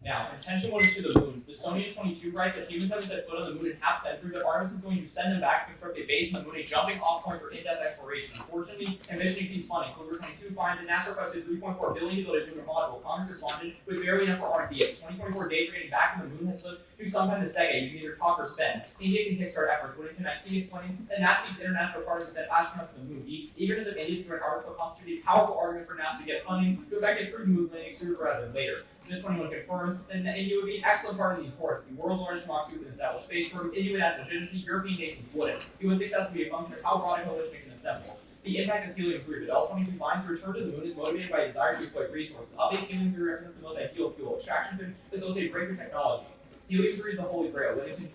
Now, intention one is to the moons. The Sony 22 writes that humans haven't set foot on the moon in half a century, that Artemis is going to send them back to construct a base on the moon, a jumping off point for in-depth exploration. Unfortunately, ambition exceeds funding. Clover 22 finds that NASA requested $3.4 billion to build a lunar module. Congress responded with barely enough for R&D. 2024 daydreaming back on the moon has slipped to sometime this decade. You can either talk or spend. India can kickstart efforts. Whittington 19 explaining that NASA seeks international partners to send astronauts to the moon. Even as if India joined article constitutes a powerful argument for NASA to get funding to effect a crewed moon landing sooner rather than later. Smith 21 confirms that India would be an excellent partner in the Accords. The world's largest democracy with an established space program. India would add legitimacy. European nations wouldn't. It was success would be a function of how broad a coalition can assemble. The impact is helium-3. The L-22 finds the return to the moon is motivated by a desire to exploit resources. Updates helium-3 represents the most ideal fuel. Extraction could facilitate breakthrough technology. Helium-3 is the holy grail. Whittington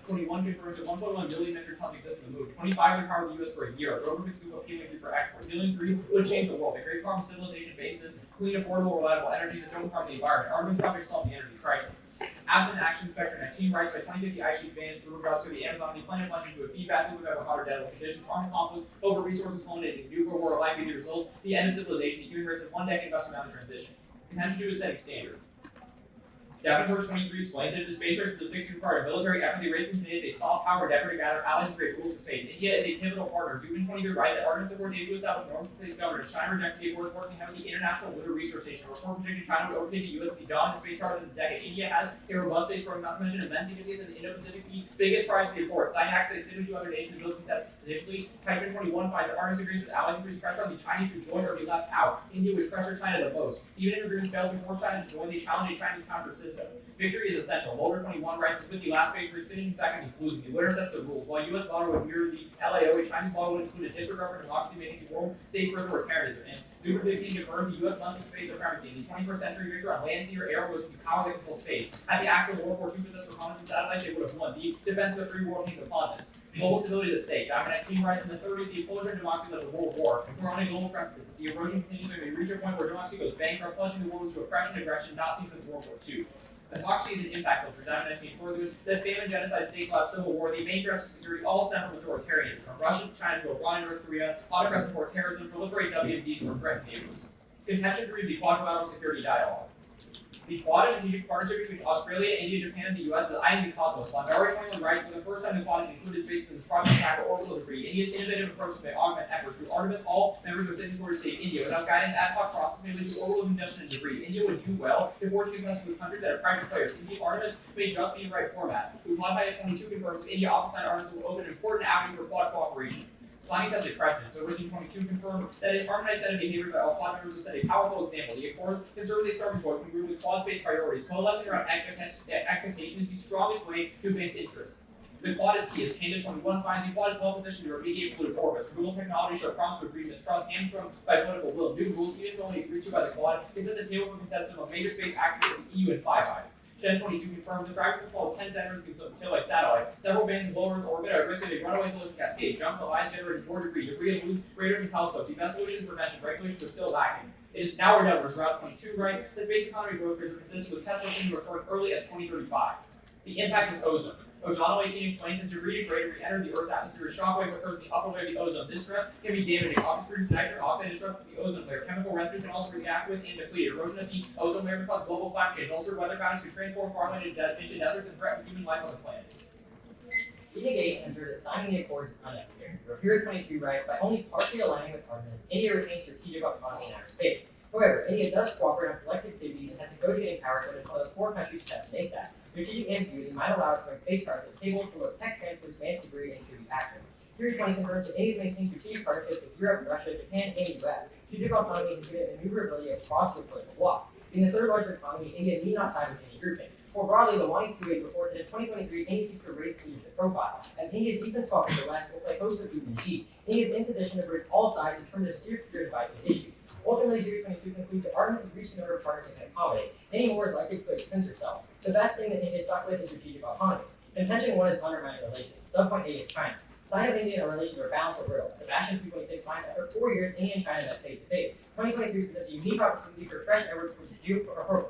21 confirms that 1.1 million metric tons exist in the moon. 25 would power the U.S. for a year. A rover could scoop up helium-3 for export. Helium-3 would change the world. A great farm civilization based on this clean, affordable, reliable energy that don't harm the environment. Artemis projects solve the energy crisis. Absent action, Spectre 19 writes by 2050 ice sheets vanish through routes through the Amazon. The planet plunged into a feedback loop of hotter, deadly conditions. Armed conflicts over resources culminating in nuclear war are likely to result. The end of civilization. The human race has 1 decade left around the transition. Contention 2 is setting standards. Davenport 23 explains that if the space race of the 6 required military effort, the race today is a soft power effort to gather allies and create rules for space. India is a pivotal partner. Dubey 23 writes that Artemis Accords aim to establish norms for space governance. China rejected the Accords, working heavily with the International Lunar Research Station. A report predicted China would overtake the U.S. at the dawn of the space power in the decade. India has a robust space program, not to mention immense significance in the Indo-Pacific, the biggest prize for the Accords. Signing access to 2 other nations, ability sets specifically. Titan 21 finds that Artemis agrees with allies increase pressure on the Chinese to join or be left out. India would pressure China the most. Even if agreements fail to force China to join, they challenge a Chinese counter system. Victory is essential. Boulder 21 writes with the last phase for finishing second and losing. The winner sets the rules. While U.S. model would mirror the LAO, a Chinese model would include a disregard for democracy, making the world safe further or terrorism. And Super 15 confirms the U.S. must have space supremacy. In the 21st century, victory on land, sea, or air was the power that controls space. Had the actual World War II possessed reconnaissance satellites, they would have won. The defense of the free world hangs upon this. Global stability is at stake. Diamond 19 writes in the 30s, the implosion of democracy led to World War. We're on a global precipice. If the erosion continues, we may reach a point where democracy goes bankrupt, plunging the world into oppression and aggression not seen since World War II. Democracy is an impact filter. Diamond 19 further that famine, genocide, state collapse, civil war, the main threats to security all stem from authoritarianism. From Russia to China to Iran and North Korea, autocrats support terrorism, proliferate WMDs, or threaten neighbors. Contention 3 is the quadrilateral security dialogue. The Quad is a strategic partnership between Australia, India, Japan, and the U.S. is eyeing the cosmos. Mahambare 21 writes, for the first time the Quad has included space in this project tackle orbital debris. India's innovative approach may augment efforts. Through Artemis, all members are signatories to save India. Without guidance, ad hoc process may lead to orbital congestion and debris. India would do well if working successfully with countries that are private players. India Artemis may just be the right format. The Quad by 22 confirms India offline Artemis will open an important avenue for Quad cooperation. Signing sets a precedent. So Rising 22 confirmed that a harmonized set of behavior by all Quad members will set a powerful example. The Accords conserve a starting point congruent with Quad space priorities. Coalescing around expectations is the strongest way to advance interests. The Quad is key. As Canada 21 finds, the Quad is well positioned to remediate polluted orbits. Renewable technology show promise to agree mistrust, hamstrung by political will. New rules, even if only agreed to by the Quad, can set the table for consensus of major space actors of the EU and Five Eyes. Gen 22 confirms that fragments as small as 10 centimeters can kill by satellite. Several bands in low Earth orbit are at risk of a runaway ballistic cascade. Jump to lies generating 4 debris of moons, radars, and telescopes. The best solution for prevention regulations are still lacking. It is now or never, as Route 22 writes, that space economy growth rates are consistent with Tesla's being referred early as 2035. The impact is ozone. O'Donnell 18 explains that debris degrade re-enter the Earth's atmosphere. A shockwave occurs in the upper layer of the ozone. This stress can be damaging. Oxygen, nitrogen oxide disrupts the ozone layer. Chemical residue can also react with and deplete. Erosion of the ozone layer can cause global climate change. Altered weather patterns can transform farmland into deserts and threaten human life on the planet. Neg 8 entered that signing the Accords is unnecessary. Repeater 23 writes, by only partially aligning with Artemis, India retains strategic autonomy in outer space. However, India does cooperate on select activities and has negotiating power to one of the 4 countries test space at. Strategic ambiguity might allow us to bring spacecraft to the table for both tech transfer, advanced debris, and tribute actions. Theory 20 confirms that India is maintaining strategic partnerships with Europe, Russia, Japan, and the US. Strategic autonomy has given it maneuverability across the political blocks. Being the third largest economy, India need not side with any grouping. More broadly, the Wang report that in 2023, India seeks to raise its leadership profile. As India deepens focus to the West, will play host of food and cheap. India is in position to bridge all sides in terms of steer divisive issues. Ultimately, Theory 22 concludes that Artemis has reached a number of partners that can accommodate. Any more is likely to extend herself. The best thing that India is stuck with is strategic autonomy. Contention 1 is unromantic relations. Subpoint 8 is China. Sign of India and relations are balanced or brittle. Sebastian 226 finds after 4 years, India and China met face to face. 2023 presents a unique opportunity for fresh efforts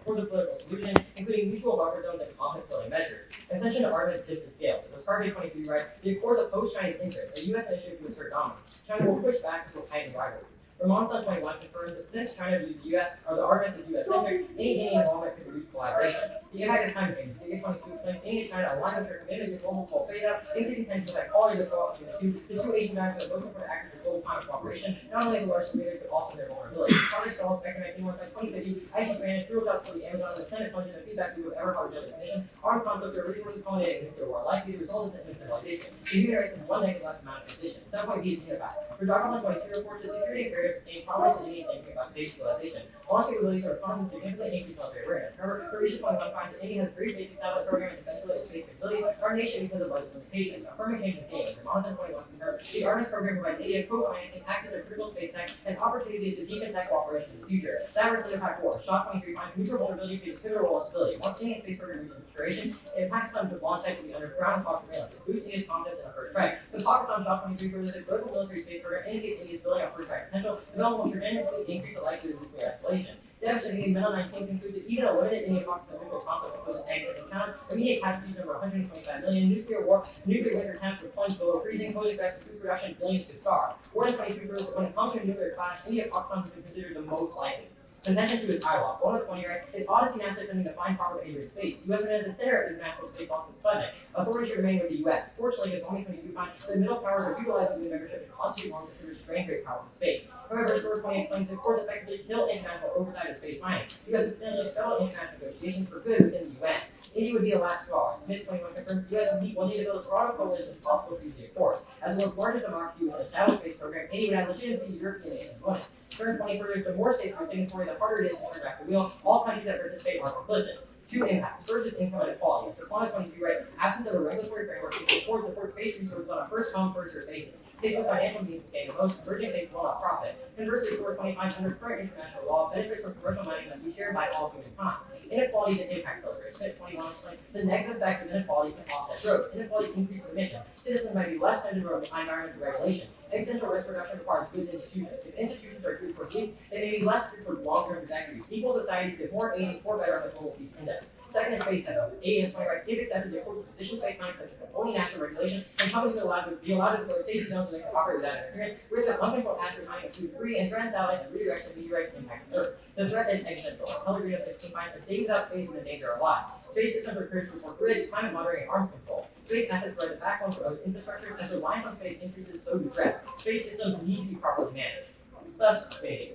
for the political solution, including mutual buffer zones and conflict-filling measures. Ascension to Artemis tips the scales. As Scarpay 23 writes, the Accords oppose China's interests, a U.S. initiative to assert dominance. China will push back until heightened rivalries. Monotone 21 confirms that since China views the US or the Artemis as US-centric, any involvement could reduce collaboration. The impact of climate change. Neg 22 explains any China aligned with their commitment to global coal phase-out, increasing tensions like quality of the co-op between the two Asian nations are most important actors of global climate cooperation, not only as a large emitters but also their vulnerability. Project stalls back in 1991 by 2050, Ishan managed fuel jobs for the Amazon and the planet plunging the feedback loop of ever harder definition. Armed conflicts are resources culminating in nuclear war, likely to result in new civilization. The human rights of one negative left amount of transition. 7.B is the impact. For Document 22 reports that security barriers contain prominence in any thinking about today's civilization. Launch capabilities are causing significantly increased military awareness. However, Croatia 21 finds that India has a very basic satellite program and defensive space capabilities. Our nation because of budget limitations. Affirming change in games. And Monotone 21 confirms the Artemis program provides India co-financing, access to critical space tech, and opportunities to deepen tech cooperation in the future. Cyber impact 4. Shock 23 finds nuclear vulnerability plays a pivotal role in stability. Once Indian space program reaches maturation, it impacts funds with launch site to be under ground clock surveillance. It boosts India's confidence in a first strike. The Pakistan Shock 23 further said global military space program indicates India's building up first strike potential. Development will tremendously increase the likelihood of nuclear escalation. Devastating Mel 19 concludes that even a limited India-Pakistan nuclear conflict will pose an egg-setting challenge. Immediate casualties number 125 million. Nuclear war, nuclear winter temps would plunge below freezing. Posing effects of food production, billions to starve. War in 23 proves that when it comes to a nuclear clash, India-Pakistan has been considered the most likely. Contention to its IWOC. 120 right is Odyssey NASA attempting to find proper aid in space. The U.S. has been center of international space law since Sputnik. Authority should remain with the U.S. Fortunately, as 2022 finds, the middle powers are utilizing the membership to constitute norms to restrain great power in space. However, Story 20 explains that courts effectively kill international oversight of space mining. The U.S. would potentially scuttle international negotiations for good within the UN. India would be a last straw. Smith 21 confirms the U.S. will need to build as broad a coalition as possible to use the Accords. As the world's largest democracy with an established space program, India would have legitimacy European nations wouldn't. Turn 20 further, the more states are signatory, the harder it is to turn back the wheel. All countries that participate are complicit. Two impacts. First is income inequality. As for Climate 23, right, absence of a regulatory framework, it supports space resources on a first-come, first-served basis. States with financial means gain the most, emerging states will not profit. Conversely, Story 25 under current international law benefits from commercial mining that be shared by all humankind. Inequality is an impact filter. Smith 21 explains the negative effects of inequality can offset growth. Inequality increases emissions. Citizens might be less sensitive to environmental regulation. Existential risk reduction requires good institutions. If institutions are good for weak, they may be less good for long-term trajectories. Equal societies get more aid and score better on the total peace index. Second is space heads. A is 20 right. If accepted, the Accords position space mining such as only national regulation, and companies will be allowed to deploy safety zones so they can operate without interference. Risks of uncontrolled asteroid mining of 2-3 and threaten satellites and redirection of meteorites impact the Earth. The threat is existential. Pellegrino 16 finds that day without space is a danger of life. Space systems are critical for grids, climate monitoring, and arms control. Space methods provide the backbone for other infrastructure. As reliance on space increases, so do threats. Space systems need to be properly managed. Thus, fading.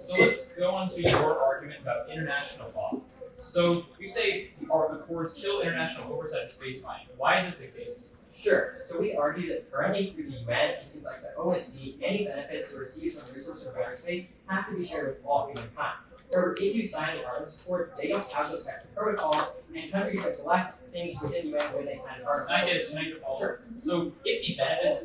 So let's go on to your argument about international law. So you say the Accords kill international oversight of space mining. Why is this the case? Sure. So we argue that currently through the UN and things like the OSD, any benefits received from the resources of outer space have to be shared with all humankind. However, if you sign the Artemis Accords, they don't have those types of protocols, and countries that select things within the UN when they sign the Artemis Accords. Can I get a follow-up? Sure. So if the benefits have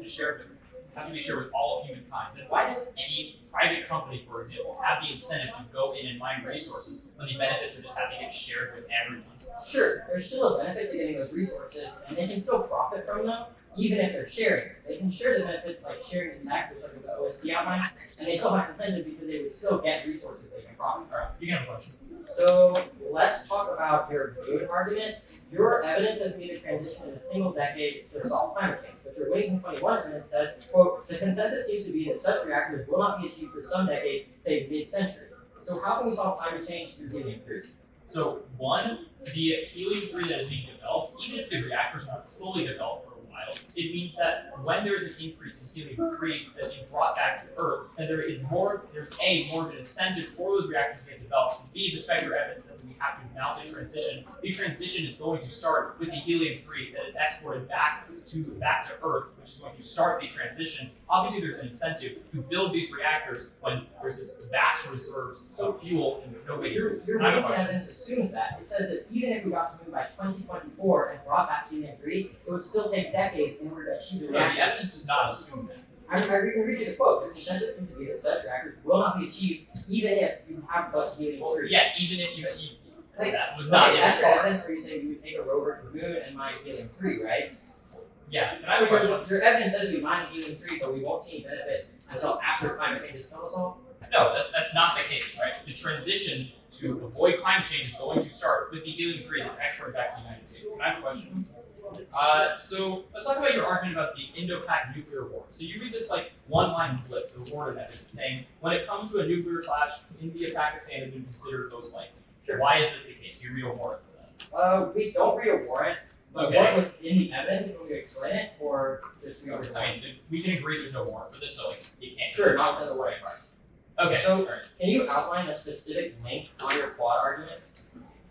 to be shared with all of humankind, then why does any private company, for example, have the incentive to go in and mine resources when the benefits are just having to get shared with everyone? Sure, there's still a benefit to getting those resources, and they can still profit from them, even if they're sharing. They can share the benefits like sharing the tax, which like the OST outline, and they still have incentive because they would still get resources they can profit from. You can have a question. So let's talk about your good argument. Your evidence has made a transition in a single decade to solve climate change. But your Wang 21 evidence says, quote, the consensus seems to be that such reactors will not be achieved for some decades, say mid-century. So how can we solve climate change through helium-3? So one, the helium-3 that is being developed, even if the reactors are not fully developed for a while, it means that when there's an increase in helium-3 that's being brought back to Earth, then there's more of an incentive for those reactors to get developed. And B, despite your evidence that we have to mount a transition, the transition is going to start with the helium-3 that is exported back to Earth, which is going to start the transition. Obviously, there's an incentive to build these reactors when there's this vast reserves of fuel and there's no way Your evidence assumes that. It says that even if we got to move by 2024 and brought back helium-3, it would still take decades in order to achieve the reactors. The evidence does not assume that. I can read you the quote. The consensus seems to be that such reactors will not be achieved even if you have the helium-3. Yeah, even if you that was not that's your evidence where you say you would take a rover to the moon and mine helium-3, right? Yeah. So your evidence says we mine helium-3, but we won't see any benefit until after climate change is still solved? No, that's not the case, right? The transition to avoid climate change is going to start with the helium 3 that's exported back to the United States. And I have a question. So let's talk about your argument about the Indo-Pak nuclear war. So you read this like one-line clip, the war amendment, saying when it comes to a nuclear clash, India, Pakistan has been considered most likely. Sure. Why is this the case? Do you read a warrant for that? We don't read a warrant. But Okay. what's in the evidence, if we explain it, or just we already I mean, we can agree there's no warrant for this, so like you can't. Sure, not the warrant part. Okay. So, alright. Can you outline a specific link on your quad argument?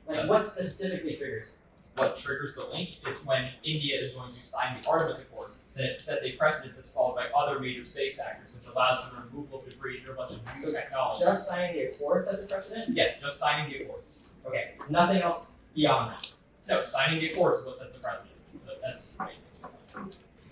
Like, what specifically triggers? What triggers the link? It's when India is going to sign the Artemis Accords, then it sets a precedent that's followed by other major space actors, which allows for the removal of debris through a bunch of new technology. Just signing the Accords as a precedent? Yes, just signing the Accords. Okay, nothing else beyond that. No, signing the Accords is what sets the precedent. But that's basic.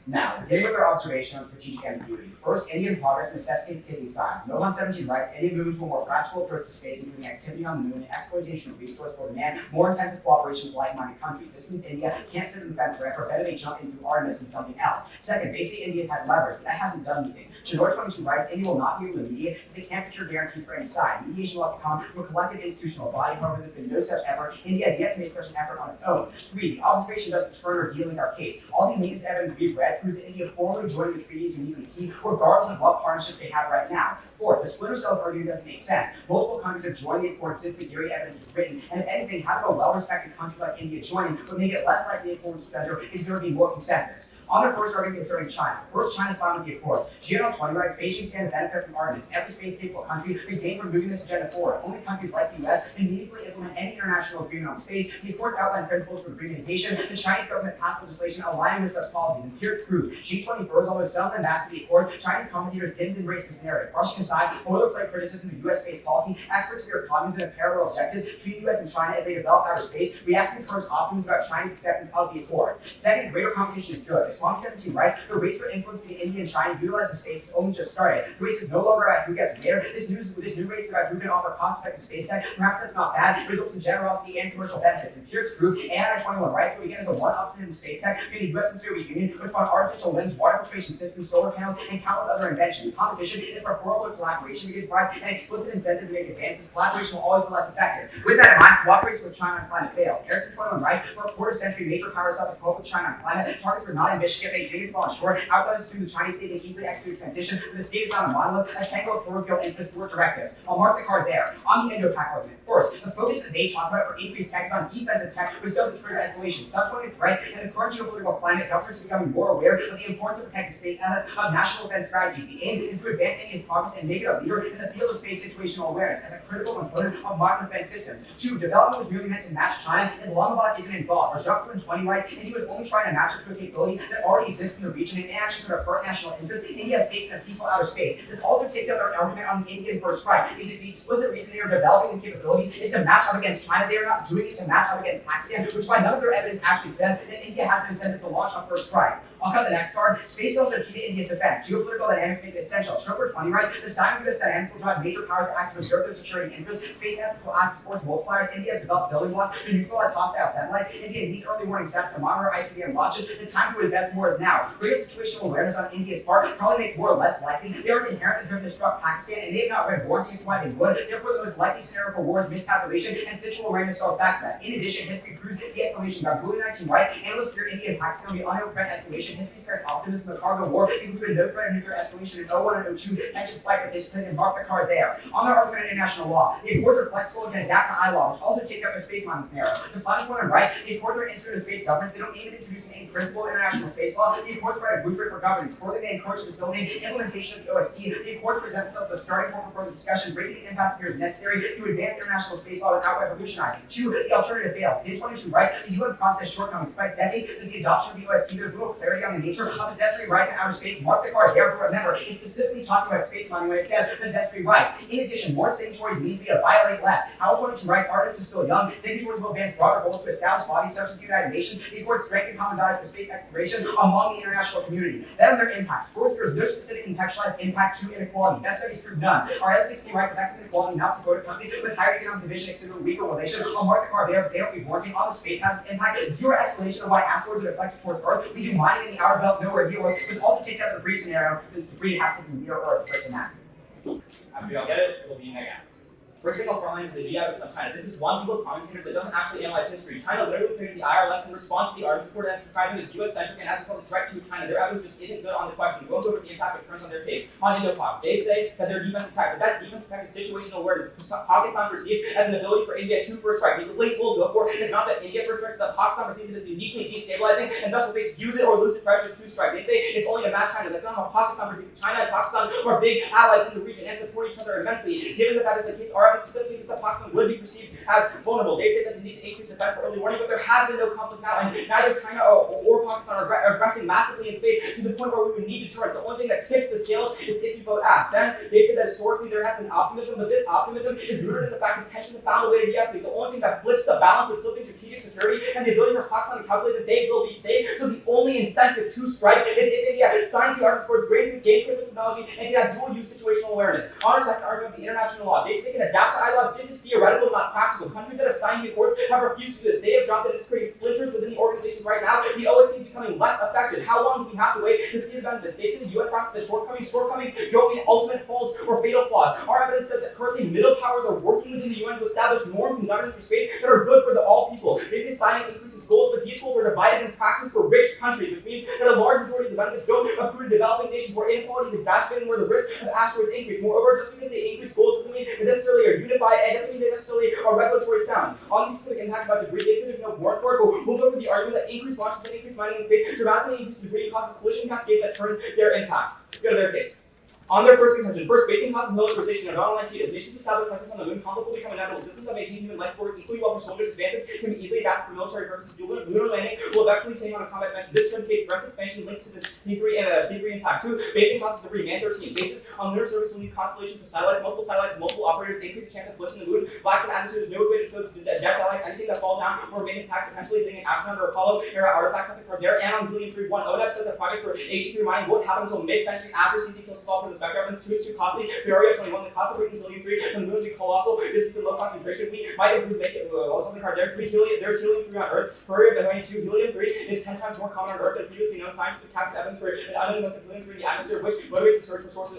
Now, beginning with our observation on strategic ambiguity. First, Indian progress necessitates taking sides. No on 17 writes, India moves to a more practical approach to space, including activity on the moon and exploitation of resource for demand, more intensive cooperation with like-minded countries. This means India can't sit on the fence forever, better they jump into Artemis and something else. Second, basically India's had leverage, but that hasn't done anything. Shinor 22 writes, India will not be able to mediate if they can't secure guarantees for any side. Mediation will have to come from a collective institutional body, however there's been no such effort. India has yet to make such an effort on its own. 3, the observation doesn't turn or deal in our case. All the maintenance evidence we've read proves that India formally joining the treaty is uniquely key, regardless of what partnerships they have right now. 4, the splinter cells argument doesn't make sense. Multiple countries have joined the accord since the Erie evidence was written, and if anything, having a well-respected country like India joining would make it less likely the accord was better because there would be more consensus. On the first argument concerning China. First, China's fine with the accord. GNL 20 writes, Beijing stands to benefit from Artemis. Every space-capable country could gain from moving this agenda forward. Only countries like the US can meaningfully implement any international agreement on space. The accords outline principles for communication. The Chinese government passed legislation aligning with such policies, and here it's proved. G20 first, although some of them mastered the accord, Chinese commentators didn't embrace this narrative. Brushing aside boilerplate criticism of US space policy, experts here are cognizant of parallel objectives between the US and China as they develop outer space. We actually encourage optimism about China's acceptance of the accords. Second, greater competition is good. As Long 17 writes, the race for influence between India and China utilizing space has only just started. The race is no longer about who gets later. This new race is about who can offer cost-effective space tech. Perhaps that's not bad. It results in generosity and commercial benefits. And here it's proof. AI 21 writes, what we get is a one-upstream of space tech between the US and Soviet Union, which fund artificial limbs, water filtration systems, solar panels, and countless other inventions. Competition is preferable to collaboration because it provides an explicit incentive to make advances. Collaboration will always be less effective. With that in mind, cooperation with China on climate failed. Erickson 21 writes, for a quarter-century, major powers sought to cope with China on climate. Targets were not ambitious, yet they did fall short. Outside assume the Chinese state can easily execute transition, but the state is not a monolith, a tangle of parochial interests or directives. I'll mark the card there. On the Indo-Pak argument. First, the focus that they talk about for increased tech is on defensive tech, which doesn't trigger escalation. Subsequent threats and the current geopolitical climate, governments are becoming more aware of the importance of protecting space and of national defense strategies. The aim is to advance India's progress and make it a leader in the field of space situational awareness as a critical component of modern defense systems. 2, development was really meant to match China, as Islamabad isn't involved. Rajapur 20 writes, India was only trying to match it to a capability that already exists in the region and actually could avert national interest. India has faith in a peaceful outer space. This also takes out our argument on the Indian first strike. Is it the explicit reason they are developing the capabilities is to match up against China? They are not doing it to match up against Pakistan, which is why none of their evidence actually says that India has an incentive to launch on first strike. I'll cut the next card. Space cells are key to India's defense. Geopolitical dynamics make it essential. Trumper 20 writes, the signing of this dynamics will drive major powers to act to preserve their security interests. Space assets will act as force multipliers. India has developed building blocks to neutralize hostile satellites. India needs early warning sets to monitor ICBM launches. The time to invest more is now. Greater situational awareness on India's part probably makes war less likely. They are inherently driven to disrupt Pakistan, and they have not read war cases why they would. Therefore, the most likely scenario for war is miscalculation, and situational awareness falls back to that. In addition, history proves the escalation got Bully 19 right. Analysts fear India and Pakistan will be unable to prevent escalation. History started optimism in the cargo war, including no threat of nuclear escalation in 01 and 02. Tensions spike participant and mark the card there. On their argument in international law, the accords are flexible and can adapt to ILAW, which also takes out their space mining scenario. To Planet's point and right, the accords are instrument of space governance. They don't aim at introducing any principle of international space law. The accords provide a blueprint for governance. Further, they encourage the facilitating implementation of the OST. The accords present themselves as a starting point for further discussion, bringing the impact spheres necessary to advance international space law without revolutionizing. 2, the alternative fails. The 22 right, the UN process shortcomings. Despite decades since the adoption of the OST, there's little clarity on the nature of possessory rights in outer space. Mark the card there, but remember, it's specifically talking about space mining when it says possessory rights. In addition, more signatories means we violate less. How 22 rights, Artemis is still young. Signatories will advance broader goals to establish bodies such as the United Nations. The accords strengthen common values for space exploration among the international community. Then on their impacts. First, there is no specific contextualized impact to inequality. Best studies prove none. Our L16 rights of excellent inequality not supported companies with higher economic division exhibit weaker relation. I'll mark the card there, but they don't be warranting on the space hazard impact. Zero explanation of why asteroids are deflected towards Earth. We do mining in the outer belt nowhere near Earth, which also takes out the debris scenario since debris has to be near Earth right to that. After y'all get it, it'll be Neg. First thing I'll throw in is the GI evidence on China. This is one Google commentator that doesn't actually analyze history. China literally created the IRLS in response to the Artemis Accords and described them as US-centric and as a threat to China. Their evidence just isn't good on the question. Go over the impact it turns on their case. On Indo-Pak, they say that their defense attack, but that defense attack is situational word. Pakistan perceived as an ability for India to first strike. The late will go for is not that India first strikes, that Pakistan perceives it as uniquely destabilizing and thus will face use it or lose it pressure to strike. They say it's only to match China. That's not how Pakistan perceives it. China and Pakistan are big allies in the region and support each other immensely. Given that that is the case, our evidence specifically says that Pakistan would be perceived as vulnerable. They say that they need to increase defense for early warning, but there has been no conflict now, and neither China or Pakistan are aggressing massively in space to the point where we would need deterrence. The only thing that tips the scales is if you vote Aff. Then they say that historically there has been optimism, but this optimism is rooted in the fact that tensions have found a way to de-escalate. The only thing that flips the balance is flipping strategic security and the ability for Pakistan to calculate that they will be safe. So the only incentive to strike is if India signs the Artemis Accords, gains critical technology, and can have dual-use situational awareness. On our second argument, the international law. They say they can adapt to ILAB. This is theoretical, not practical. Countries that have signed the accords have refused to do this. They have dropped that it's creating splinters within the organizations right now. The OST is becoming less effective. How long do we have to wait to see the benefits? They say the UN process has shortcomings. Shortcomings don't mean ultimate faults or fatal flaws. Our evidence says that currently middle powers are working within the UN to establish norms and governance for space that are good for all people. They say signing increases goals, but these goals are divided in practice for rich countries, which means that a large majority of the benefits don't accrue to developing nations where inequality is exacerbated and where the risk of asteroids increase. Moreover, just because they increase goals doesn't mean they necessarily are unified and doesn't mean they necessarily are regulatory sound. On the specific impact about debris, they say there's no warrant for it, but we'll go for the argument that increased launches and increased mining in space dramatically increases debris and causes collision cascades that turns their impact. Let's go to their case. On their first contention, first, basing causes militarization of not only as nations establish presence on the moon, conflict will become inevitable. Systems that maintain human life work equally well for soldiers. Advances can be easily adapted for military purposes. Lunar landing will eventually take on a combat mission. This turns space threats expansion links to this C3 impact. 2. Basing causes debris. Man 13. Bases on lunar surface will need constellations of satellites, multiple operators, increase the chance of collision in the moon. Blacks and atmosphere, no way to dispose of jet satellites. Anything that falls down will remain intact, potentially hitting an astronaut or Apollo era artifact at the Cardare. And on Helium 3-1, ONEF says that projects for HE3 mining won't happen until mid-century after CC kills solve for the spectrum. Evidence 2 is too costly. We already have 21. The cost of breaking Helium 3 from the moon will be colossal. This is a low concentration. We might improve make it on the card there. There's Helium 3 on Earth. Further, the 22 Helium 3 is 10 times more common on Earth than previously known. Scientists have captured evidence for an unknown amounts of Helium 3 in the atmosphere, which motivates the search for sources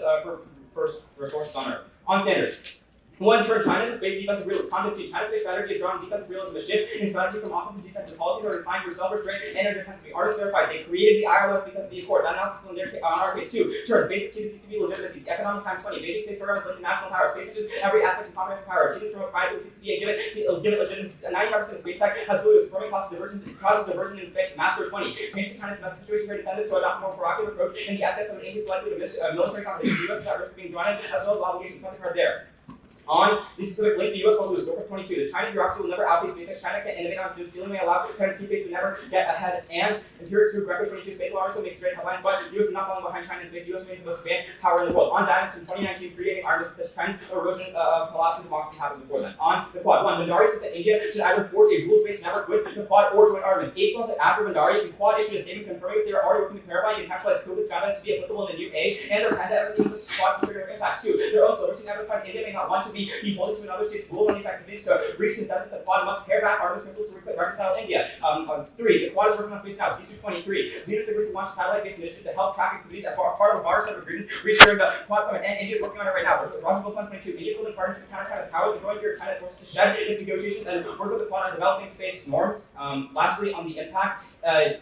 for resources on Earth. On standards. 1. Turn China as a space defensive realist. Content 2. China's space strategy is drawn defensive realism. A shift in strategy from offensive defensive policies are defined for self-restraint and defensively. Artists verified they created the IRLS because of the Accord. That analysis on our case 2. Turn space key to CCP legitimacy. Economic times 20. Beijing space program is linked to national power. Space touches every aspect of comprehensive power. Achievements from a private CCP and give it legitimacy. 95% of space tech has dual use. Performing causes diversion in space. Master 20. Changes China's investment situation for incentive to adopt a more proactive approach in the SS of an increased likelihood of military competition. The US is at risk of being drawn in, as well as obligations on the card there. On the specific link, the US will lose. Over 22. The Chinese bureaucracy will never outpace SpaceX. China can innovate on its stealing may allow China to keep pace but never get ahead. And empirics group record 22 space alarms will make straight headlines, but the US is not falling behind China in space. The US remains the most advanced power in the world. On Diamonds in 2019, creating Artemis says trends of erosion of collapse of democracy happens before then. On the Quad 1, Mahambare says that India should either forge a rules-based network with the Quad or join Artemis. 8 plus that after Mahambare, the Quad issued a statement confirming that they are already working to clarify and contextualize COVID guidelines to be applicable in the new age, and their panda evidence uses Quad to trigger impacts too. Their own sourcing evidence finds India may not want to be holding to another state's rule on these activities to reach consensus that Quad must pare back Artemis missiles to reconcile India. 3. The Quad is working on space now. C23. Leaders agreed to launch a satellite-based initiative to help track activities as part of a broader set of agreements reached during the Quad Summit, and India is working on it right now. Roger 22. India is building partnerships to counter China's power. The growing fear of China forces to shed its negotiations and work with the Quad on developing space norms. Lastly, on the impact,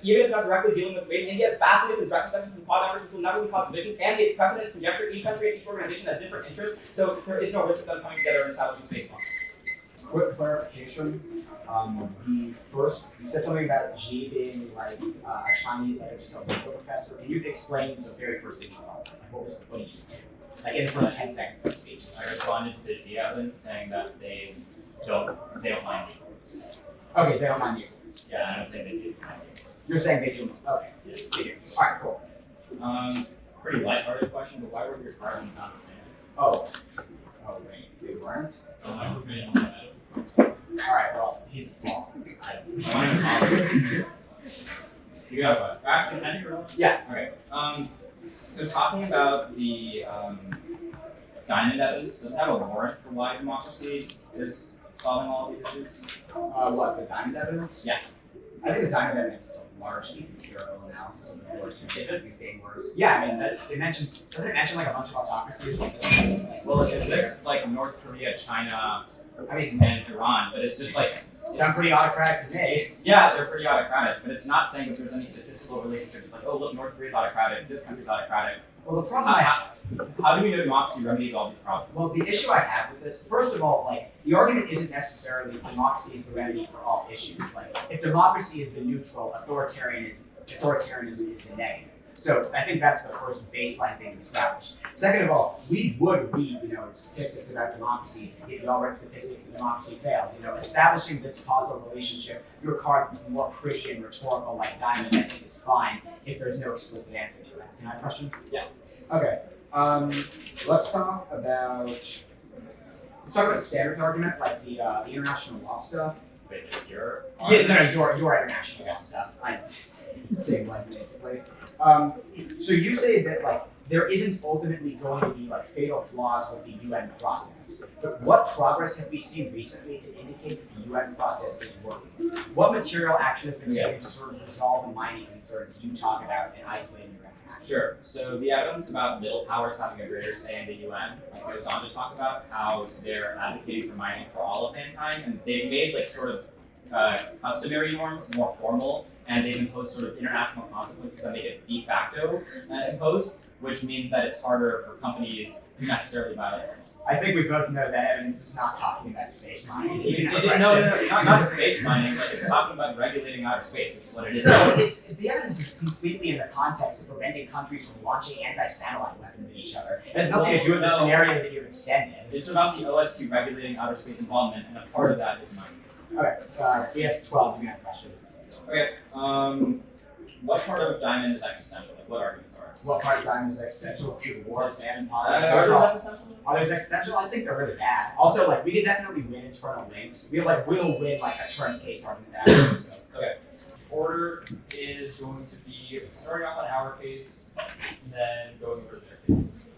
even if not directly dealing with space, India is fascinated with threat perceptions from Quad members, which will never be cause divisions, and the precedent is conjecture. Each country and each organization has different interests, so there is no risk of them coming together and establishing space norms. Quick clarification. You said something about G being like a Chinese, like just a local professor. Can you explain the very first thing you thought? Like, what did you do? Like in the first 10 seconds of the speech. I responded to the G evidence saying that they don't mind the Accords. Okay, they don't mind the Accords. Yeah, I don't say they do mind the Accords. You're saying they do. Okay, Yeah. they do. All right, cool. Pretty lighthearted question, but why were your cars not the same? Oh, wait, they weren't. All right, well, he's a flaw. You got what? Actually, can you roll? Yeah. All right. So talking about the diamond evidence, does it have a warrant for why democracy is solving all of these issues? What, the diamond evidence? Yeah. I think the diamond evidence is a largely empirical analysis of the fortune. Is it? These big words. Yeah, I mean, it mentions, doesn't it mention like a bunch of autocracies? Well, if this is like North Korea, China, I mean, and Iran, but it's just like, sound pretty autocratic to me. yeah, they're pretty autocratic, but it's not saying that there's any statistical relationship. It's like, oh, look, North Korea's autocratic, this country's autocratic. Well, the problem I have. How do we know democracy remedies all these problems? Well, the issue I have with this, first of all, like, the argument isn't necessarily democracy is the remedy for all issues. Like, if democracy is the neutral, authoritarianism is the negative. So I think that's the first baseline thing to establish. Second of all, we would read, statistics about democracy if we all read statistics and democracy fails. Establishing this causal relationship through a card that's more pretty and rhetorical like diamond, I think is fine if there's no explicit answer to it. Can I have a question? Yeah. Okay. Let's talk about the standards argument, like the international law stuff. Wait, your Yeah, no, your international law stuff. Same like basically. So you say that like there isn't ultimately going to be like fatal flaws with the UN process. But what progress have we seen recently to indicate that the UN process is working? What material action has been taken to sort of resolve the mining concerns you talk about in isolating your action? Sure. So the evidence about middle powers having a greater say in the UN goes on to talk about how they're advocating for mining for all of mankind, and they've made like sort of customary norms more formal, and they've imposed sort of international consequences that make it de facto imposed, which means that it's harder for companies to necessarily violate it. I think we both know that evidence is not talking about space mining. No, not space mining, but it's talking about regulating outer space, which is what it is. No, the evidence is completely in the context of preventing countries from launching anti-satellite weapons at each other. It has nothing to do with the scenario that you've extended. It's about the OST regulating outer space involvement, and a part of that is mining. Okay, we have 12. You have a question. Okay, what part of diamond is existential? Like, what arguments are existential? What part of diamond is existential to the wars and Are those existential? Are those existential? I think they're really bad. Also, like, we can definitely win internal links. We'll win like a turn case argument that so. Okay. Order is going to be starting off on our case, and then going over to their case.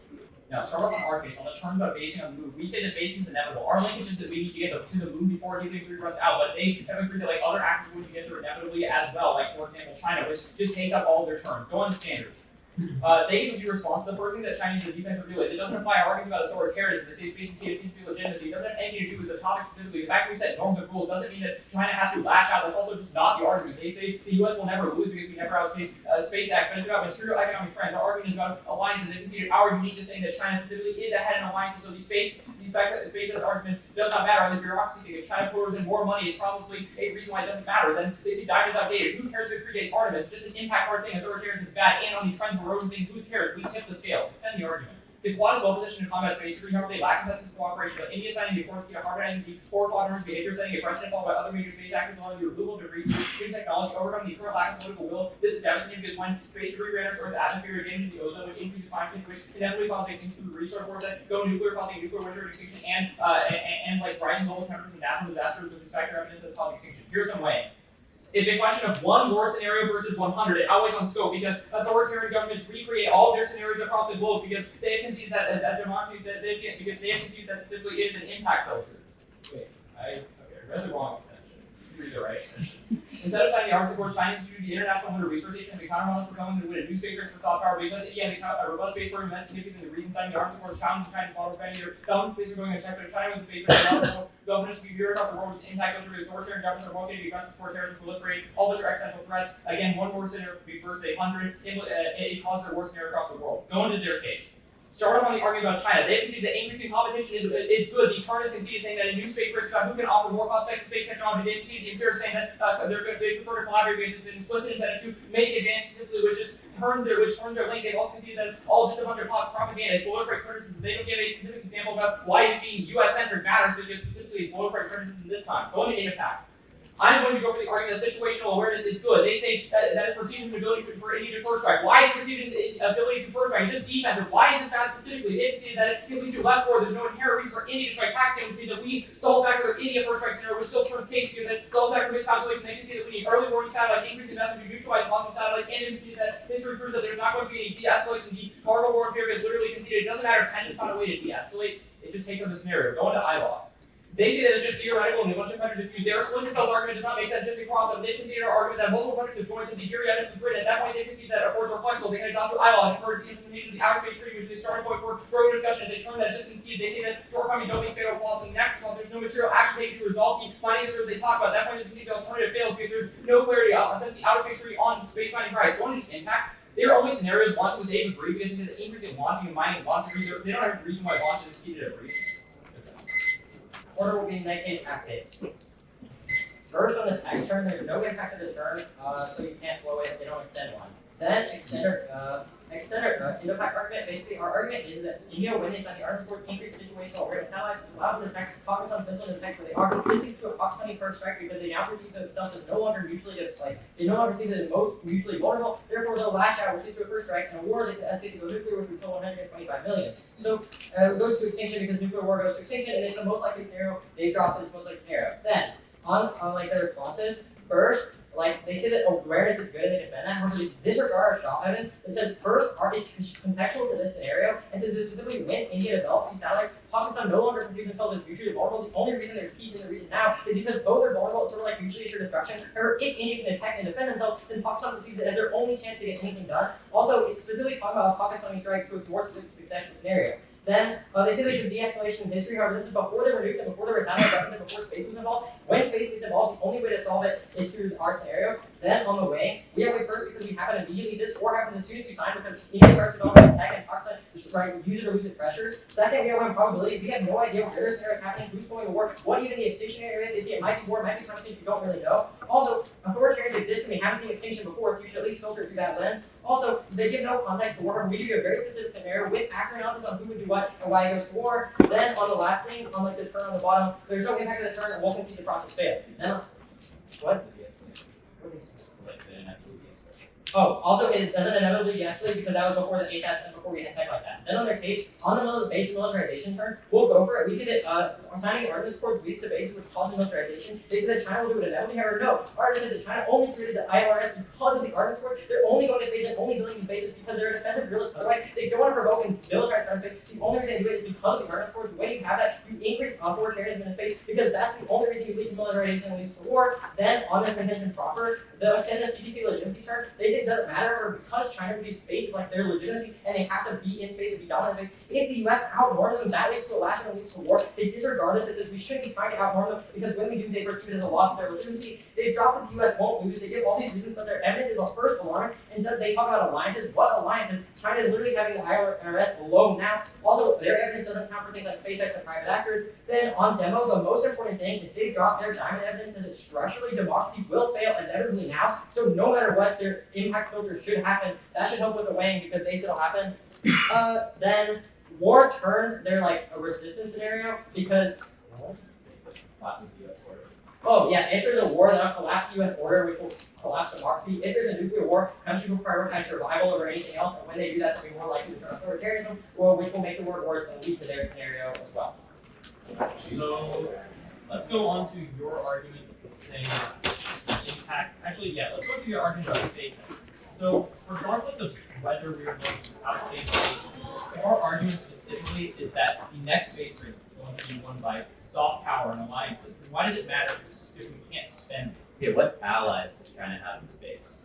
Now, start off on our case. On the terms about basing on the moon, we say that basing is inevitable. Our link is just that we need to get to the moon before giving 3 runs out, but they have agreed that like other actors would get there inevitably as well. Like for example, China, which just takes up all of their terms. Go on the standards. They give you a response. The first thing that Chinese defense will do is it doesn't apply arguments about authoritarianism. They say space and seems to be legitimacy. It doesn't have anything to do with the topic specifically. The fact that we set norms and rules doesn't mean that China has to lash out. That's also just not the argument. They say the U.S. will never lose because we never outpace space act, but it's about material economic trends. Our argument is about alliances. They conceded our unique to saying that China specifically is ahead in alliances. So these SpaceX argument does not matter on the bureaucracy thing. If China pours in more money, it's probably a reason why it doesn't matter. Then they see diamonds outdated. Who cares if it predates Artemis? Just an impact card saying authoritarianism is bad and on the trends of erosion thing. Who cares? We tip the scale. Defend the argument. The Quad is well positioned in combat space. However, they lack consensus cooperation. But India signing the Accords to harmonizing the core quadrant behavior, setting a precedent followed by other major space actors along the removal of debris, new technology, overcoming the current lack of political will. This is devastating because when space debris re-enters Earth's atmosphere, it damages the ozone, which increases climate change, which inevitably causes extinction through resource wars that go nuclear, causing nuclear winter extinction and like rising global temperatures and natural disasters, which is factor evidence of causing extinction. Here's some way. It's a question of one war scenario versus 100. It outweighs on scope because authoritarian governments recreate all of their scenarios across the globe because they have conceded that democracy because they have conceded that specifically it is an impact filter. Wait, I read the wrong extension. Read the right extension. Instead of signing the Artemis Accords, China instituted the International Lunar Resource Agency as a counterbalance for coming to win a new space race for soft power because India has a robust space program that's significant. The reason signing the Artemis Accords challenged China's model preventing their dominant space from going unchecked, but if China was a space race, governments to be viewed across the world with impact over the authoritarian governments are more likely to be aggressive toward terrorism, proliferate, all which are existential threats. Again, one war scenario could be versus 100. It causes a war scenario across the world. Go into their case. Start off on the argument about China. They concede that increasing competition is good. The Chartists conceded saying that a new space race about who can offer more cost-effective space technology. They conceded the empirics saying that they prefer to collaborate because it's an explicit incentive to make advances specifically, which turns their link. They've also conceded that it's all just a bunch of propaganda. It's proliferate criticism. They don't give a specific example about why it being U.S.-centric matters because specifically it's proliferate criticism this time. Go into impact. I'm going to go for the argument that situational awareness is good. They say that it's perceived as an ability for India to first strike. Why is it perceived as ability to first strike? It's just defensive. Why is this bad specifically? They say that it leads to less war. There's no inherent reason for India to strike Pakistan, which means that we solve back with India first strike scenario, which still turns case because it solves back with miscalculation. They can see that we need early warning satellites, increase investment to neutralize Muslim satellites, and they can see that history proves that there's not going to be any de-escalation. The Marvel War period is literally conceded. It doesn't matter if tensions found a way to de-escalate. It just takes up the scenario. Go into ILAW. They say that it's just theoretical and a bunch of countries dispute. Their split themselves argument does not make sense just across them. They concede our argument that multiple countries have joined to the Euriatis is written. At that point, they concede that accords are flexible. They can adopt the Ilan and convert the implementation of the outer space treaty, which is the starting point for further discussion. They term that it's just conceded. They say that short economy don't make fatal clause in the next clause. There's no material action taken to resolve the finding of they talk about. At that point, they concede the alternative fails because there's no clarity since the outer space treaty on space finding rights. Going into the impact. There are always scenarios launching with Dave agree because of the increase in launching and mining launch reserve. They don't have a reason why launch is key to agree. Order will be in that case half base. First on the text turn, there's no impact of the turn, so you can't flow it, they don't extend one. Then extender Indo-Pac argument, basically our argument is that India, when they sign the Artemis Accords, increase situational awareness satellites, which allow them to detect Pakistan's missile and detect where they are. This leads to a Pakistani first strike because they now perceive themselves as no longer mutually they no longer see them as most mutually vulnerable, therefore they'll lash out, which leads to a first strike and a war that escalates to go nuclear, which would kill 125 million. So it goes to extinction because nuclear war goes to extinction, and it's the most likely scenario. They dropped this most likely scenario. Then on like their responses, first, like they say that awareness is good and they defend that. However, they disregard our shot evidence. It says first, it's contextual to this scenario, and says that specifically when India develops these satellites, Pakistan no longer perceives themselves as mutually vulnerable. The only reason there's peace in the region now is because both are vulnerable. It's sort of like mutually assured destruction. However, if India can attack and defend themselves, then Pakistan perceives it as their only chance to get anything done. Also, it's specifically talking about Pakistani strike, so it's more specific to the extension scenario. Then they say there's a de-escalation in history. However, this is before there were nukes and before there were satellite weapons and before space was involved. When space is involved, the only way to solve it is through our scenario. Then on the way, we have way first because we happen immediately. This war happens as soon as we sign because India starts to develop its tech and Pakistan just trying to use it or lose its pressure. Second, we have one probability. We have no idea where this scenario is happening, who's going to war, what even the extinction area is. They say it might be war, might be something we don't really know. Also, authoritarians exist and we haven't seen extinction before, so you should at least filter through that lens. Also, they give no context to war. We give you a very specific scenario with accurate analysis on who would do what and why it goes to war. Then on the last thing, on like the turn on the bottom, there's no impact of the turn and we'll concede the process fails. Then what? Oh, also it doesn't inevitably de-escalate because that was before the ASATs and before we had tech like that. Then on their case, on the base militarization turn, we'll go for it. We see that signing the Artemis Accords leads to bases which causes militarization. They say that China will do it inevitably. However, no. Artemis said that China only created the ILRS because of the Artemis Accords. They're only going to space and only building these bases because they're a defensive realist. Otherwise, they don't want to provoke and militarize our space. The only reason they do it is because of the Artemis Accords. When you have that, you increase authoritarianism in space because that's the only reason you lead to militarization and leads to war. Then on their contention proper, the extended CCP legitimacy turn, they say it doesn't matter because China receives space is like their legitimacy and they have to be in space and be dominant in space. If the US outnorm them, that leads to a lash and leads to war. They disregard this as we shouldn't be trying to outnorm them because when we do, they perceive it as a loss of their legitimacy. They drop that the US won't lose. They give all these reasons that their evidence is a first alarm, and they talk about alliances. What alliances? China is literally having the IRS below now. Also, their evidence doesn't count for things like SpaceX and private actors. Then on demo, the most important thing is they drop their diamond evidence as that structurally democracy will fail inevitably now. So no matter what, their impact filter should happen. That should help with the Wang because they said it'll happen. Then war turns, they're like a resistance scenario because oh yeah, if there's a war, then I'll collapse the US order, which will collapse democracy. If there's a nuclear war, countries will prioritize survival over anything else, and when they do that, they'll be more likely to turn authoritarianism, or which will make the world worse and lead to their scenario as well. So let's go on to your argument saying impact. Actually, yeah, let's go to your argument about SpaceX. So regardless of whether we are going to outpace SpaceX, if our argument specifically is that the next space race is going to be won by soft power and alliances, then why does it matter if we can't spend? Okay, what allies does China have in space?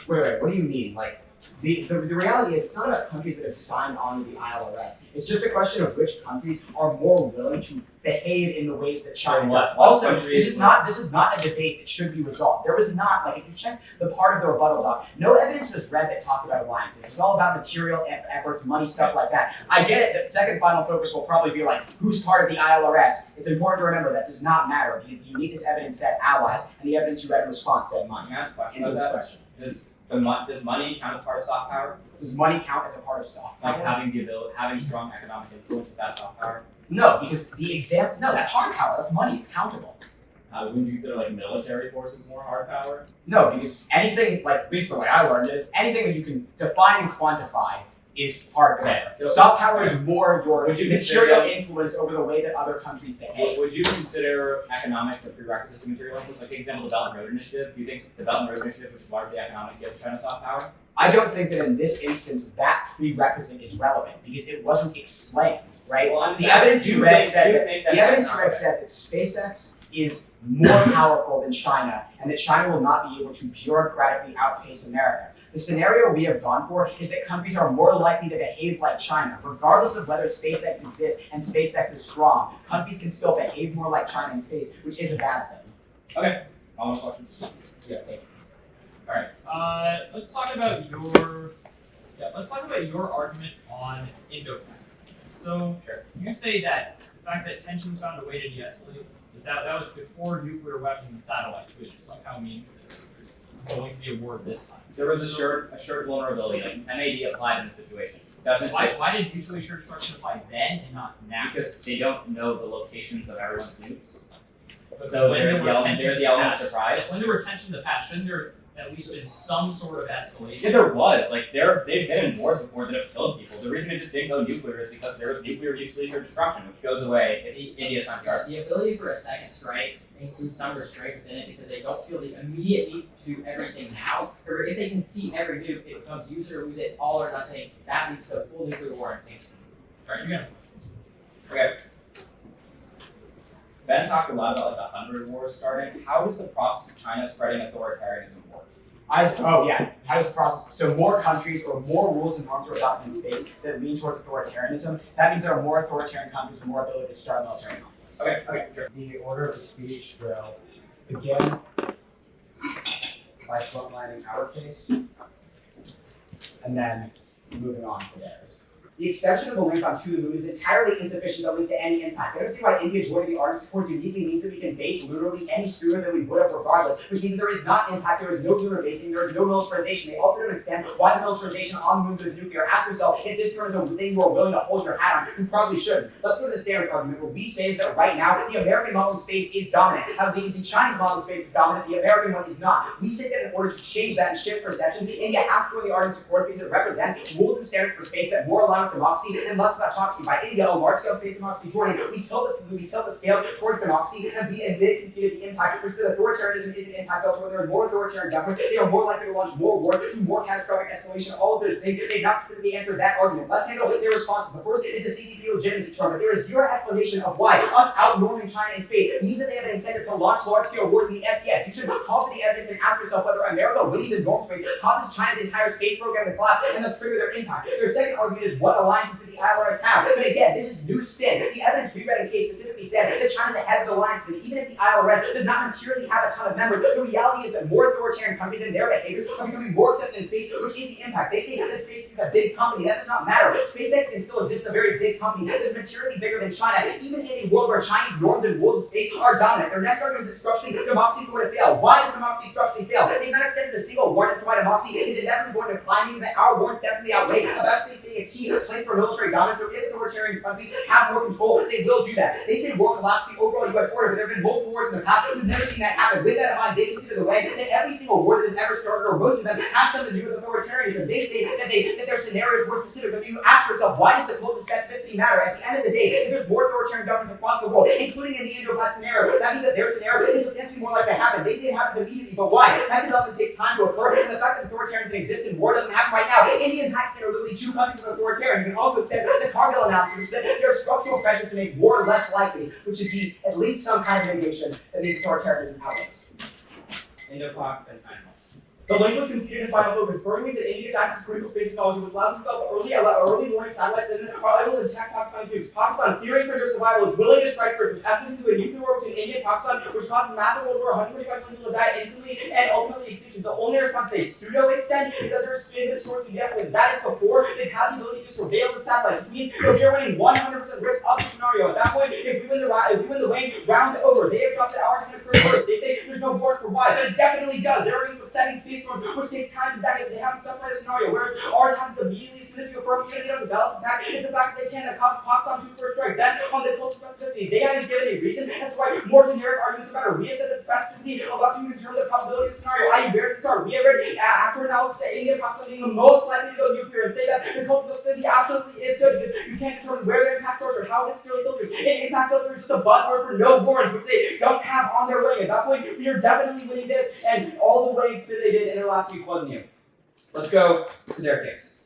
Wait, what do you mean? Like, the reality is, it's not about countries that have signed on to the ILRS. It's just a question of which countries are more willing to behave in the ways that China does. Also, this is not a debate that should be resolved. There was not, like, if you check the part of the rebuttal doc, no evidence was read that talked about alliances. It was all about material efforts, money, stuff like that. I get it that second final focus will probably be like, who's part of the ILRS? It's important to remember that does not matter because the uniqueness evidence said allies, and the evidence you read in response said money. Can I ask a question Answer about this that? question. Does money count as part of soft power? Does money count as a part of soft power? Like having strong economic influence, is that soft power? No, because no, that's hard power. That's money. It's countable. Wouldn't you consider like military forces more hard power? No, because anything, like at least the way I learned it, is anything that you can define and quantify is hard power. Okay, so soft power is more your would you material consider- influence over the way that other countries behave. Would you consider economics a prerequisite to material influence? Like, for example, the Belt and Road Initiative. Do you think the Belt and Road Initiative, which is largely economic, gives China soft power? I don't think that in this instance that prerequisite is relevant because it wasn't explained, right? Well, The evidence you read said that SpaceX is more powerful than China, and that China will not be able to bureaucratically outpace America. The scenario we have gone for is that countries are more likely to behave like China, regardless of whether SpaceX exists and SpaceX is strong. Countries can still behave more like China in space, which is a bad thing. Okay. All more questions? Yeah, thank you. Alright, let's talk about your argument on Indo-Pak. So you say that the fact that tensions found a way to de-escalate, that was before nuclear weapons and satellites, which somehow means that there's going to be a war this time. There was assured vulnerability, like MAD applied in the situation. Why did mutually assured destruction apply then and not now? Because they don't know the locations of everyone's nukes. So there's the element of surprise. When there were tensions in the past, shouldn't there at least been some sort of escalation? Yeah, there was. Like they've been in wars before that have killed people. The reason it just didn't go nuclear is because there was nuclear mutually assured destruction, which goes away if India signs the arms. The ability for a second strike includes some restraints in it because they don't feel the immediate need to do everything now. Or if they can see every nuke, it becomes use it or lose it, all or nothing. That leads to a full nuclear war in sanctions. Alright, you got it. Okay. Ben talked a lot about like the 100 wars starting. How does the process of China spreading authoritarianism work? How does the process? So more countries or more rules and norms are adopted in space that lean towards authoritarianism. That means there are more authoritarian countries with more ability to start military conflicts. Okay, sure. The order of the speech will begin by frontlining our case, and then moving on to theirs. The extension of the link on to the moon is entirely insufficient to link to any impact. I don't see why India joining the Artemis Accords uniquely means that we can base literally any sooner than we would have regardless, which means there is not impact, there is no lunar basing, there is no militarization. They also don't understand why the militarization on the moon is nuclear. Ask yourself, if this term is a thing you are willing to hold your hat on, you probably should. Let's go to the standard argument. What we say is that right now, the American model in space is dominant. The Chinese model in space is dominant, the American one is not. We say that in order to change that and shift perception, India has to join the Artemis Accords because it represents rules and standards for space that more align with democracy and less about democracy. By India, a large-scale space democracy joining, we tilt the scale towards democracy and be admitted conceded the impact, which says authoritarianism is an impact elsewhere. There are more authoritarian governments, they are more likely to launch more wars, do more catastrophic escalation, all of those things. They've not specifically answered that argument. Let's handle their responses. The first is the CCP legitimacy chart. There is zero explanation of why us outnorming China in space means that they have an incentive to launch large-scale wars in the SES. You should call for the evidence and ask yourself whether America winning the norms race causes China's entire space program to collapse and thus trigger their impact. Their second argument is what alliances do the ILRS have? But again, this is new spin. The evidence we read in case specifically said that China's ahead of the alliance, and even if the ILRS does not materially have a ton of members, the reality is that more authoritarian countries and their behaviors are becoming more accepted in space, which is the impact. They say that space is a big company. That does not matter. SpaceX can still exist as a very big company that is materially bigger than China, even in a world where Chinese norms and rules of space are dominant. Their next argument is that structurally democracy is going to fail. Why does democracy structurally fail? They've not extended a single warrant as to why democracy is inevitably going to decline, meaning that our warrants definitely outweigh about space being a key place for military dominance. So if authoritarian countries have more control, they will do that. They say war will collapse the overall U.S. order, but there have been multiple wars in the past. We've never seen that happen. With that in mind, they consider the way that every single war that has ever started, or most of them, have something to do with authoritarianism. They say that their scenario is more specific. But you ask yourself, why does the closest specificity matter? At the end of the day, if there's more authoritarian governments across the world, including in the Indo-Pak scenario, that means that their scenario is potentially more likely to happen. They say it happens immediately, but why? That development takes time to occur, and the fact that authoritarianism exists and war doesn't happen right now. India and Pakistan are literally two countries of authoritarian. You can also extend the Cargill analysis, which said there are structural pressures to make war less likely, which should be at least some kind of mitigation that means authoritarianism outweighs. Indo-Pak and Final. The link was conceded in Final Focus. Burning means that India's access to critical space technology which allows us to develop early warning satellites that are able to detect Pakistan's nukes. Pakistan, fearing for their survival, is willing to strike first, which estimates into a nuclear war between India and Pakistan, which causes massive world war, 125 million people to die instantly, and ultimately extinction. The only response they pseudo-extend is that they're spinning the source of yes, and that is before they've had the ability to surveil the satellite, which means that they're winning 100% risk of the scenario. At that point, if we win the Wang, round over. They have dropped that argument first. They say there's no warrant for why, but it definitely does. They're arguing for setting space norms, which takes time and decades. They haven't specified a scenario, whereas ours happens immediately as soon as you affirm, even if they don't develop attack. It's the fact that they can cost Pakistan 2 first strike. Then on the close specificity, they haven't given a reason. That's why more generic arguments are better. We have said that specificity allows you to determine the probability of the scenario. I am where to start. We have read after analysis that India and Pakistan being the most likely to go nuclear and say that the cultural specificity absolutely is good because you can't determine where their impact source or how it's necessarily filters. And impact filter is just a buzzword for no warrants, which they don't have on their wing. At that point, we are definitely winning this, and all the wings that they did in their last week wasn't you. let's go to their case.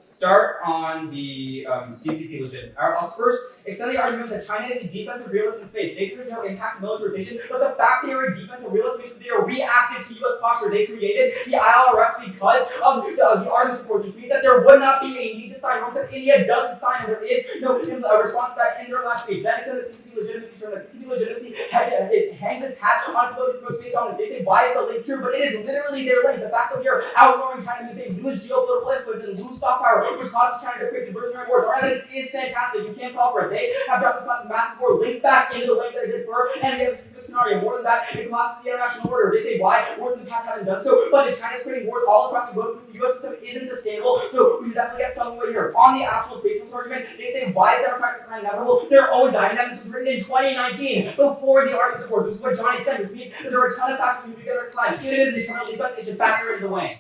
Start on the CCP legit. I'll first extend the argument that China is a defensive realist in space. They say there's no impact militarization, but the fact they are a defensive realist means that they are reactive to U.S. posture. They created the ILRS because of the Artemis Accords, which means that there would not be a need to sign once that India doesn't sign, and there is no response to that in their last page. Then extend the CCP legitimacy term. That CCP legitimacy it hangs its hat on its ability to throw space dominance. They say, why is the link true? But it is literally their link. The fact that we are outroaring China means they lose geopolitical influence and lose soft power, which causes China to create diversionary wars. Our evidence is fantastic. You can't call for it. They have dropped this massive war, links back into the link that it did for, and they have a specific scenario. More than that, it collapses the international order. They say why wars in the past haven't done so, but if China's creating wars all across the globe, the U.S. system isn't sustainable. So we should definitely get some way here. On the actual space force argument, they say why is democratic decline inevitable? Their own dynamics was written in 2019 before the Artemis Accords. This is what Johnny said, which means that there are a ton of factors we together at the time. Even if it is an eternal defense, it should factor into the Wang.